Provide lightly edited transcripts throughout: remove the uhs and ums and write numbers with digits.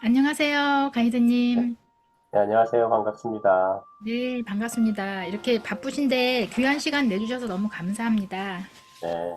안녕하세요, 네, 가이드님. 네, 안녕하세요. 반갑습니다. 네, 반갑습니다. 이렇게 바쁘신데 귀한 시간 내주셔서 너무 감사합니다. 네,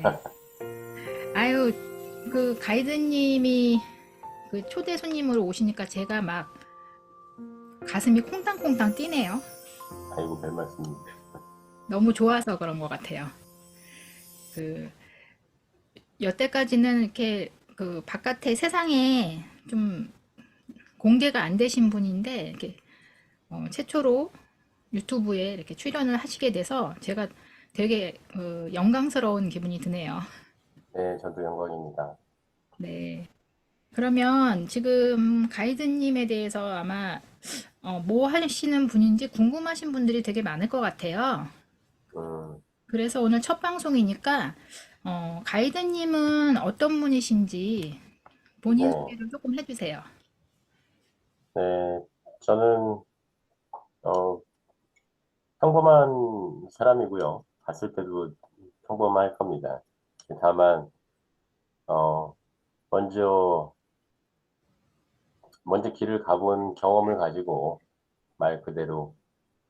네. 아유, 그 가이드님이 그 초대 손님으로 오시니까 제가 막 가슴이 콩당콩당 뛰네요. 아이고, 별 말씀입니다. 너무 좋아서 그런 것 같아요. 그 여태까지는 이렇게 그 바깥에 세상에 좀 공개가 안 되신 분인데 이렇게 최초로 유튜브에 이렇게 출연을 하시게 돼서 제가 되게 영광스러운 기분이 드네요. 네, 저도 영광입니다. 네. 그러면 지금 가이드님에 대해서 아마 뭐 하시는 분인지 궁금하신 분들이 되게 많을 것 같아요. 음, 그래서 오늘 첫 방송이니까 가이드님은 어떤 분이신지 본인 네, 소개를 조금 해주세요. 네, 저는, 어, 평범한 사람이고요. 봤을 때도 평범할 겁니다. 다만, 어, 먼저, 먼저 길을 가본 경험을 가지고 말 그대로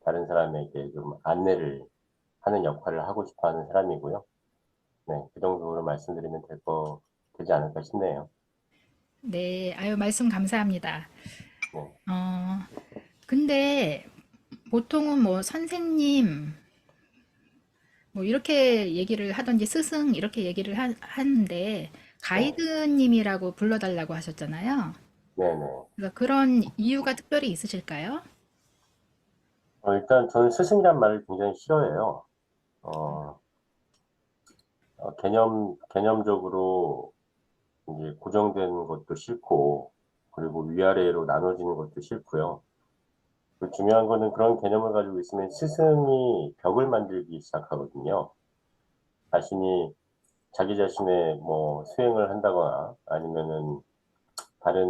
다른 사람에게 좀 안내를 하는 역할을 하고 싶어 하는 사람이고요. 네, 그 정도로 말씀드리면 되지 않을까 싶네요. 네, 아유 말씀 감사합니다. 네. 어, 근데 보통은 뭐 선생님 뭐 이렇게 얘기를 하던지 스승 이렇게 얘기를 하는데 네. 가이드님이라고 불러달라고 하셨잖아요. 네네. 그래서 그런 이유가 특별히 있으실까요? 일단 저는 스승이란 말을 굉장히 싫어해요. 어, 개념적으로 이제 고정된 것도 싫고, 그리고 위아래로 나눠지는 것도 싫고요. 그 중요한 거는 그런 개념을 가지고 있으면 스승이 벽을 만들기 시작하거든요. 자신이 자기 자신의 뭐 수행을 한다거나 아니면은 다른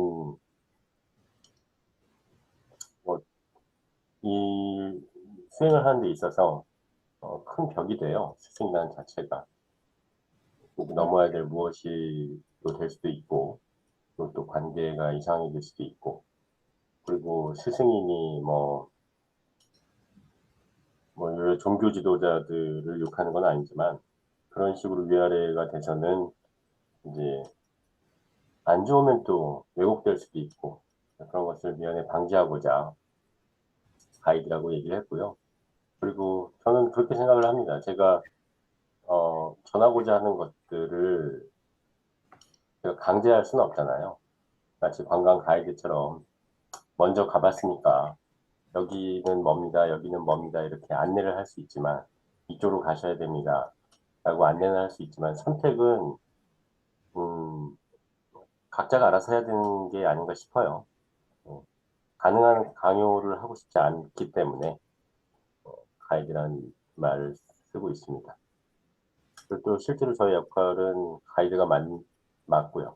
뭐 이 수행을 하는 데 있어서 큰 벽이 돼요. 스승이라는 자체가. 넘어야 될 무엇이 또 될 수도 있고, 그리고 또 관계가 이상해질 수도 있고, 그리고 스승이니 여러 종교 지도자들을 욕하는 건 아니지만, 그런 식으로 위아래가 돼서는 이제 안 좋으면 또 왜곡될 수도 있고, 그런 것을 미연에 방지하고자 가이드라고 얘기를 했고요. 그리고 저는 그렇게 생각을 합니다. 제가, 전하고자 하는 것들을 제가 강제할 수는 없잖아요. 마치 관광 가이드처럼 먼저 가봤으니까 여기는 뭡니다, 여기는 뭡니다, 이렇게 안내를 할 수 있지만, 이쪽으로 가셔야 됩니다, 라고 안내는 할 수 있지만, 선택은, 음, 각자가 알아서 해야 되는 게 아닌가 싶어요. 음, 가능한 강요를 하고 싶지 않기 때문에, 가이드라는 말을 쓰고 있습니다. 그리고 또 실제로 저의 역할은 맞고요.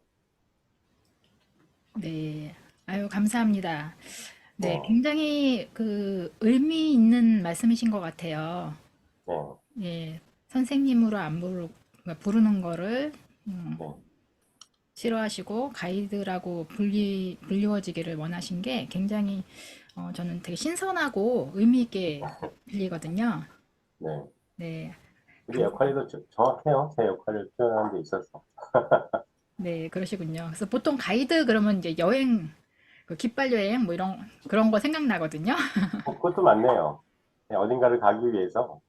네, 아유 감사합니다. 네, 네, 굉장히 그 의미 있는 말씀이신 것 같아요. 네, 예, 선생님으로 안 부르는 거를 네. 싫어하시고 가이드라고 불리워지기를 원하신 게 굉장히 저는 되게 신선하고 의미 있게 들리거든요. 네. 네, 그게 감, 역할이 더 정확해요. 제 역할을 표현하는 데 있어서. 네, 그러시군요. 그래서 보통 가이드 그러면 이제 여행, 그 깃발 여행 뭐 이런 그런 거 생각나거든요. 그것도 맞네요. 네, 어딘가를 가기 위해서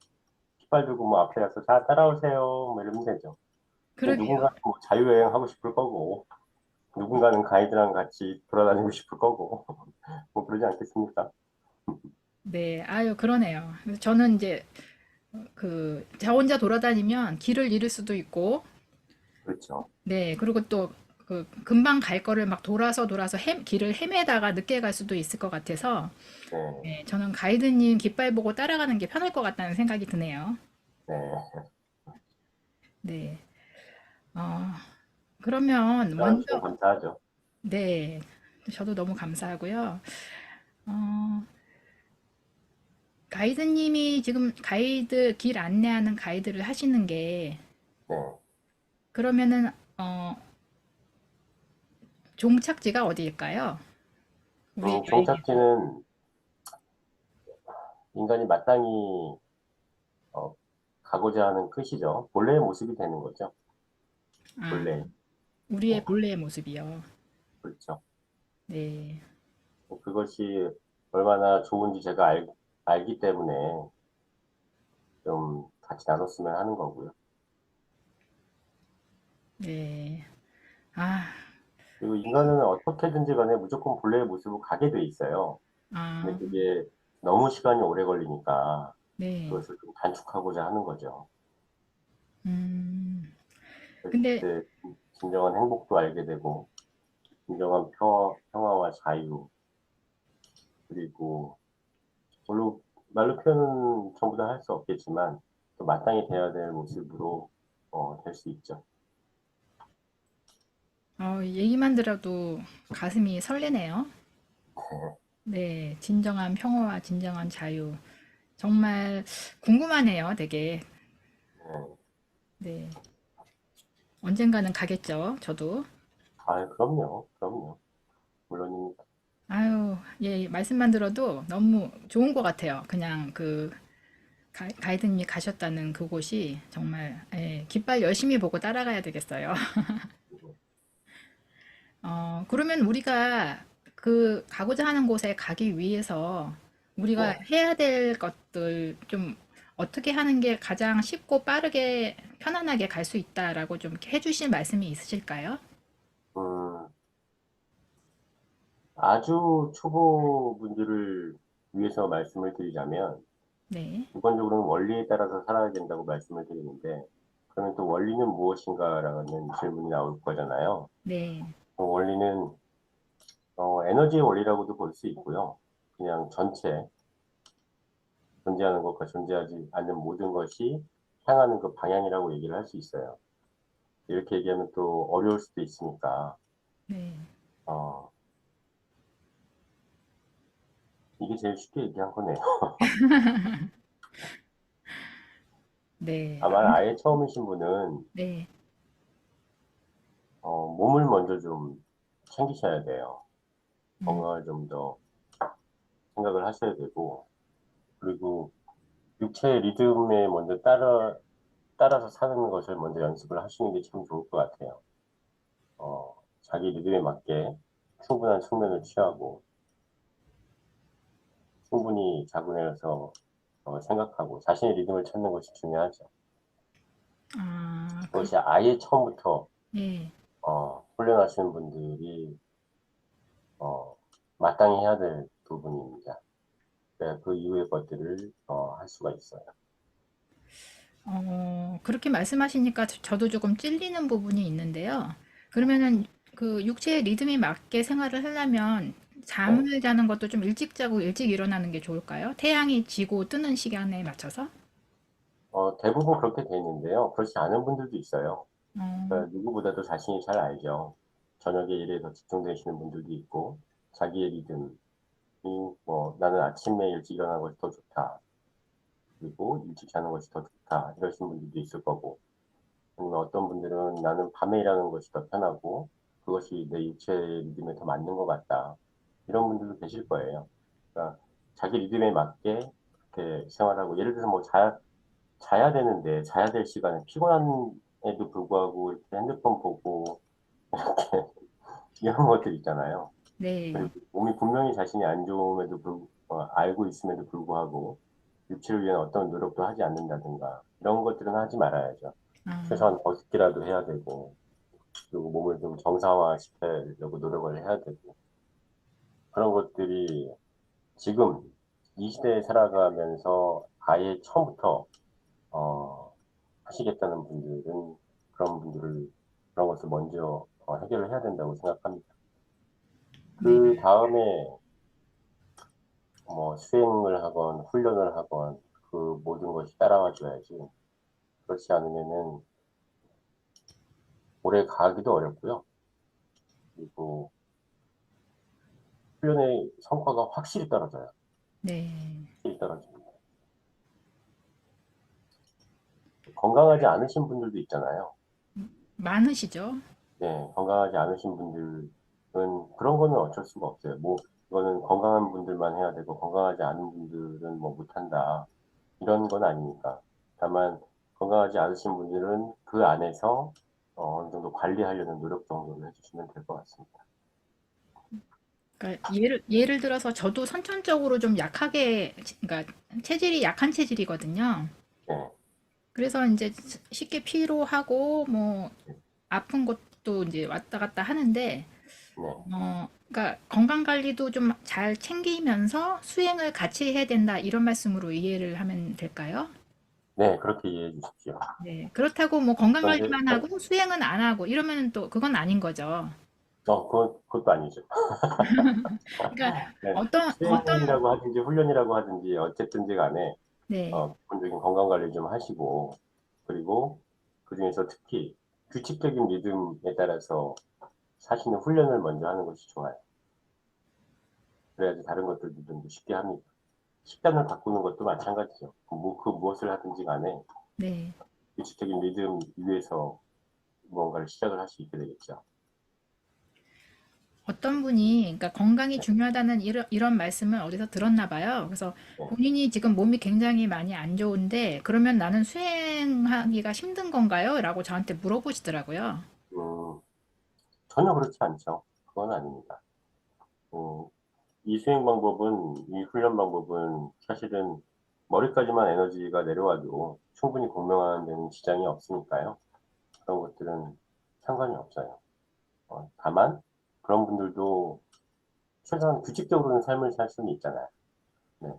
깃발 들고 뭐 앞에 가서 자 따라오세요 뭐 이러면 되죠. 근데 그러게요. 누군가는 뭐 자유여행 하고 싶을 거고 누군가는 가이드랑 같이 돌아다니고 싶을 거고 뭐 그러지 않겠습니까? 네, 아유 그러네요. 그래서 저는 이제 그 저 혼자 돌아다니면 길을 잃을 수도 있고, 그렇죠. 네, 그리고 또 그 금방 갈 거를 막 돌아서 길을 헤매다가 늦게 갈 수도 있을 것 같아서, 네, 네, 저는 가이드님 깃발 보고 따라가는 게 편할 것 같다는 생각이 드네요. 네. 네, 어, 그러면 따라주시면 먼저, 감사하죠. 네, 저도 너무 감사하고요. 어, 가이드님이 지금 길 안내하는 가이드를 하시는 게, 네. 그러면은, 종착지가 어디일까요? 우리 아이에게. 종착지는 인간이 마땅히 어, 가고자 하는 끝이죠. 본래의 모습이 되는 거죠. 아, 본래. 우리의 네, 본래의 모습이요. 그렇죠. 네. 그것이 얼마나 좋은지 제가 알기 때문에 좀 같이 나눴으면 하는 거고요. 네. 아, 그리고 인간은 어떻게든지 간에 무조건 본래의 모습으로 가게 돼 있어요. 근데 아, 그게 너무 시간이 오래 걸리니까 네. 그것을 좀 단축하고자 하는 거죠. 음, 근데, 그때 진정한 행복도 알게 되고, 진정한 평화와 자유, 그리고 별로 말로 표현은 전부 다 할 수 없겠지만, 또 마땅히 돼야 될 모습으로 될 수 있죠. 얘기만 들어도 가슴이 설레네요. 네. 진정한 평화와 진정한 자유. 정말 궁금하네요, 되게. 네. 네. 언젠가는 가겠죠, 저도. 아, 그럼요. 그럼요. 물론입니다. 아유, 예, 말씀만 들어도 너무 좋은 것 같아요. 그냥 그 가이드님이 가셨다는 그곳이 정말, 예, 깃발 열심히 보고 따라가야 되겠어요. 그러면 우리가 그 가고자 하는 곳에 가기 위해서 우리가 네. 해야 될 것들 좀 어떻게 하는 게 가장 쉽고 빠르게 편안하게 갈 수 있다라고 좀 이렇게 해주실 말씀이 있으실까요? 음, 아주 초보분들을 위해서 말씀을 드리자면, 네, 기본적으로는 원리에 따라서 살아야 된다고 말씀을 드리는데, 그러면 또 원리는 무엇인가라는 질문이 나올 거잖아요. 네, 원리는 에너지의 원리라고도 볼 수 있고요. 그냥 전체 존재하는 것과 존재하지 않는 모든 것이 향하는 그 방향이라고 얘기를 할 수 있어요. 이렇게 얘기하면 또 어려울 수도 있으니까 네, 어, 이게 제일 쉽게 얘기한 거네요. 네, 아마 아예 처음이신 분은 네, 몸을 먼저 좀 챙기셔야 돼요. 음, 건강을 좀 더 생각을 하셔야 되고, 그리고 육체의 리듬에 먼저 따라서 사는 것을 먼저 연습을 하시는 게 참 좋을 것 같아요. 자기 리듬에 맞게 충분한 숙면을 취하고, 충분히 자고 내려서 생각하고, 자신의 리듬을 찾는 것이 중요하죠. 아, 그것이 아예 처음부터 예, 훈련하시는 분들이 어, 마땅히 해야 될 부분입니다. 네, 그 이후의 것들을 할 수가 있어요. 그렇게 말씀하시니까 저도 조금 찔리는 부분이 있는데요. 그러면은 그 육체의 리듬에 맞게 생활을 하려면 네. 잠을 자는 것도 좀 일찍 자고 일찍 일어나는 게 좋을까요? 태양이 지고 뜨는 시간에 맞춰서? 대부분 그렇게 돼 있는데요. 그렇지 않은 분들도 있어요. 어, 그러니까 누구보다도 자신이 잘 알죠. 저녁에 일에 더 집중되시는 분들도 있고, 자기의 리듬이 나는 아침에 일찍 일어나는 것이 더 좋다. 그리고 일찍 자는 것이 더 좋다. 이러신 분들도 있을 거고, 아니면 어떤 분들은 나는 밤에 일하는 것이 더 편하고, 그것이 내 육체의 리듬에 더 맞는 것 같다. 이런 분들도 계실 거예요. 그러니까 자기 리듬에 맞게 그렇게 생활하고, 예를 들어서 자야 되는데, 자야 될 시간에 피곤한에도 불구하고 이렇게 핸드폰 보고, 이런 것들 있잖아요. 네. 그리고 몸이 분명히 자신이 안 좋음에도 알고 있음에도 불구하고, 유치를 위한 어떤 노력도 하지 않는다든가, 이런 것들은 하지 말아야죠. 아, 최소한 걷기라도 해야 되고, 그리고 몸을 좀 정상화 시키려고 노력을 해야 되고, 그런 것들이 지금 이 시대에 살아가면서 아예 처음부터, 하시겠다는 분들은 그런 것을 먼저 해결을 해야 된다고 생각합니다. 네. 그 다음에 수행을 하건 훈련을 하건 그 모든 것이 따라와 줘야지. 그렇지 않으면은 오래 가기도 어렵고요. 그리고 훈련의 성과가 확실히 떨어져요. 네. 확실히 떨어집니다. 건강하지 않으신 분들도 있잖아요. 많으시죠? 네, 건강하지 않으신 분들은 그런 거는 어쩔 수가 없어요. 뭐, 이거는 건강한 분들만 해야 되고, 건강하지 않은 분들은 뭐 못한다. 이런 건 아니니까. 다만, 건강하지 않으신 분들은 그 안에서 어느 정도 관리하려는 노력 정도는 해주시면 될 것 같습니다. 그러니까 예를 들어서 저도 선천적으로 좀 약하게, 그러니까 체질이 약한 체질이거든요. 네, 그래서 이제 쉽게 피로하고 뭐 아픈 것도 이제 왔다 갔다 하는데, 네, 그러니까 건강 관리도 좀 잘 챙기면서 수행을 같이 해야 된다 이런 말씀으로 이해를 하면 될까요? 네, 그렇게 이해해 주십시오. 네. 그렇다고 뭐 건강 그런데, 관리만 하고 수행은 안 하고 이러면 또 그건 아닌 거죠. 그것도 아니죠. 그러니까 네, 어떤 수행이라고 하든지 훈련이라고 하든지 어쨌든지 간에 네. 기본적인 건강 관리 좀 하시고, 그리고 그중에서 특히 규칙적인 리듬에 따라서 사시는 훈련을 먼저 하는 것이 좋아요. 그래야지 다른 것들도 좀 쉽게 합니다. 식단을 바꾸는 것도 마찬가지죠. 그 무엇을 하든지 간에 네. 규칙적인 리듬 위에서 무언가를 시작을 할 수 있게 되겠죠. 어떤 분이 그러니까 건강이 네, 중요하다는 이런 말씀을 어디서 들었나 봐요. 그래서 네. 본인이 지금 몸이 굉장히 많이 안 좋은데 그러면 나는 수행하기가 힘든 건가요? 라고 저한테 물어보시더라고요. 음, 전혀 그렇지 않죠. 그건 아닙니다. 음, 이 수행 방법은, 이 훈련 방법은 사실은 머리까지만 에너지가 내려와도 충분히 공명하는 데는 지장이 없으니까요. 그런 것들은 상관이 없어요. 다만, 그런 분들도 최소한 규칙적으로는 삶을 살 수는 있잖아요. 네.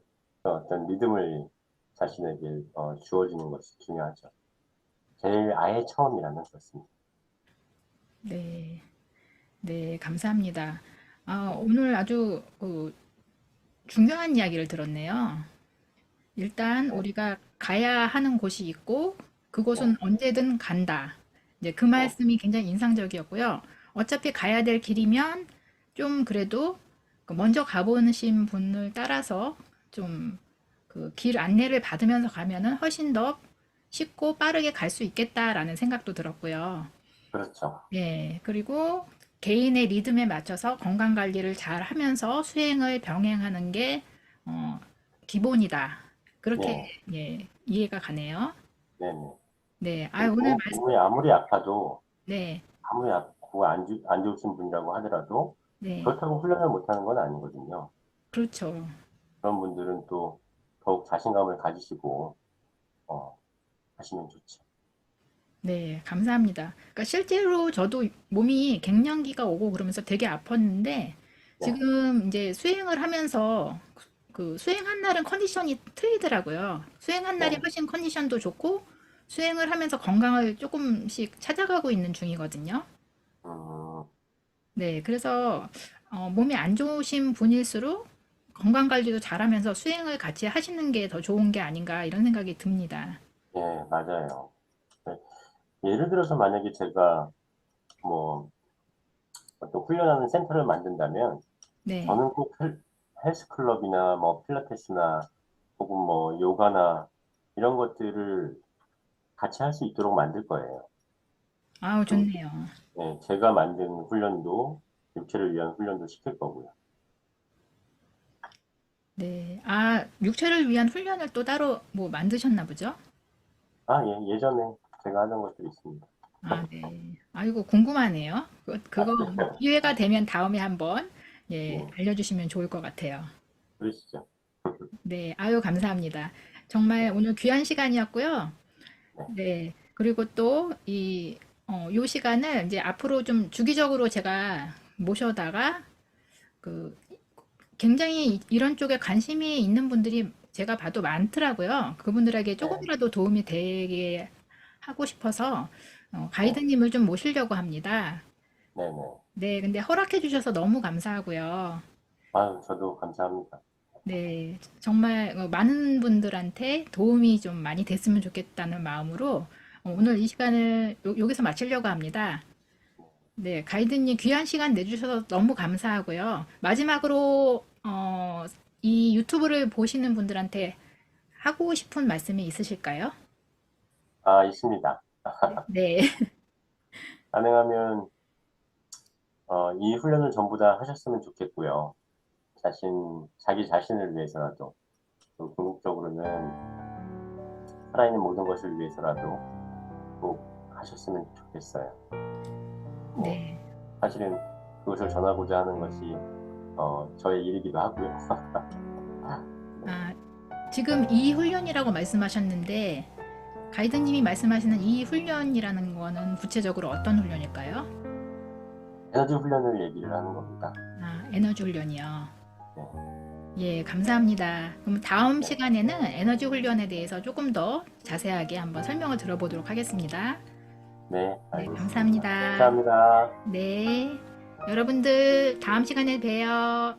어떤 리듬을 자신에게 주어지는 것이 중요하죠. 제일 아예 처음이라면 그렇습니다. 네. 네, 감사합니다. 네, 오늘 아주 중요한 이야기를 들었네요. 일단 네, 우리가 가야 하는 곳이 있고 네, 그곳은 언제든 간다. 이제 그 네, 말씀이 굉장히 인상적이었고요. 어차피 가야 될 길이면 좀 그래도 그 먼저 가보신 분을 따라서 좀 그 길 안내를 받으면서 가면은 훨씬 더 쉽고 빠르게 갈 수 있겠다라는 생각도 들었고요. 그렇죠. 예, 그리고 개인의 리듬에 맞춰서 건강 관리를 잘 하면서 수행을 병행하는 게 어, 기본이다. 그렇게 네, 예, 이해가 가네요. 네, 네. 네, 오늘 그리고 몸이 아무리 아파도, 네, 아무리 아프고 안 좋으신 분이라고 하더라도, 네, 그렇다고 훈련을 못하는 건 아니거든요. 그렇죠. 그런 분들은 또 더욱 자신감을 가지시고, 어, 하시면 좋죠. 네, 감사합니다. 그러니까 실제로 저도 몸이 갱년기가 오고 그러면서 되게 아팠는데 네, 지금 이제 수행을 하면서 그 수행한 날은 컨디션이 틀리더라고요. 수행한 날이 네, 훨씬 컨디션도 좋고 수행을 하면서 건강을 조금씩 찾아가고 있는 중이거든요. 음, 네, 그래서 몸이 안 좋으신 분일수록 건강 관리도 잘하면서 수행을 같이 하시는 게 더 좋은 게 아닌가 이런 생각이 듭니다. 예, 맞아요. 네. 예를 들어서 만약에 제가 뭐 어떤 훈련하는 센터를 만든다면 네. 저는 꼭 헬스클럽이나 뭐 필라테스나 혹은 뭐 요가나 이런 것들을 같이 할 수 있도록 만들 거예요. 아우, 그, 좋네요. 네, 제가 만든 훈련도 육체를 위한 훈련도 시킬 거고요. 네. 육체를 위한 훈련을 또 따로 뭐 만드셨나 보죠? 예, 예전에 제가 하던 것들이 있습니다. 네. 아이고, 궁금하네요. 그거 뭐 기회가 되면 다음에 한번, 예, 네, 알려주시면 좋을 것 같아요. 그러시죠. 네. 아유, 감사합니다. 정말 오늘 귀한 시간이었고요. 네, 네. 그리고 또 요 시간을 이제 앞으로 좀 주기적으로 제가 모셔다가 그 굉장히 이런 쪽에 관심이 있는 분들이 제가 봐도 많더라고요. 그분들에게 네, 조금이라도 도움이 되게 하고 싶어서 네, 가이드님을 좀 모시려고 합니다. 네, 네. 네, 근데 허락해 주셔서 너무 감사하고요. 아유, 저도 감사합니다. 네, 정말 많은 분들한테 도움이 좀 많이 됐으면 좋겠다는 마음으로 오늘 이 시간을 여기서 마치려고 합니다. 네, 가이드님 귀한 시간 내주셔서 너무 감사하고요. 마지막으로 이 유튜브를 보시는 분들한테 하고 싶은 말씀이 있으실까요? 있습니다. 네, 가능하면 이 훈련을 전부 다 하셨으면 좋겠고요. 자기 자신을 위해서라도, 또 궁극적으로는 살아있는 모든 것을 위해서라도 꼭 하셨으면 좋겠어요. 네. 사실은 그것을 전하고자 하는 것이 저의 일이기도 하고요. 아, 지금 이 훈련이라고 말씀하셨는데 가이드님이 말씀하시는 이 훈련이라는 거는 구체적으로 어떤 훈련일까요? 에너지 훈련을 얘기를 하는 겁니다. 아, 에너지 훈련이요. 네. 예, 감사합니다. 그럼 다음 네. 시간에는 에너지 훈련에 대해서 조금 더 자세하게 한번 설명을 들어보도록 하겠습니다. 네, 네, 알겠습니다. 감사합니다. 감사합니다. 네, 여러분들 다음 시간에 봬요.